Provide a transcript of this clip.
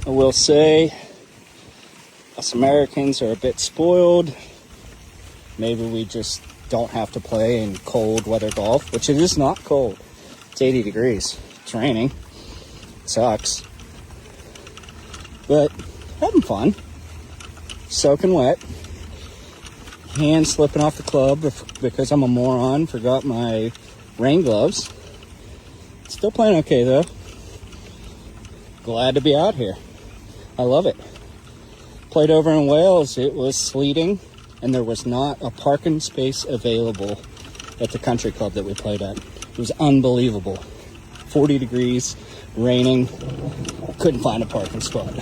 I will say us Americans are a bit spoiled. Maybe we just don't have to play in cold weather golf, which it is not cold. It's 80 degrees. It's raining. It sucks. But having fun. Soaking wet. Hand slipping off the club because I'm a moron. Forgot my rain gloves. Still playing okay though. Glad to be out here. I love it. Played over in Wales. It was sleeting and there was not a parking space available at the country club that we played at. It was unbelievable. 40 degrees, raining. Couldn't find a parking spot.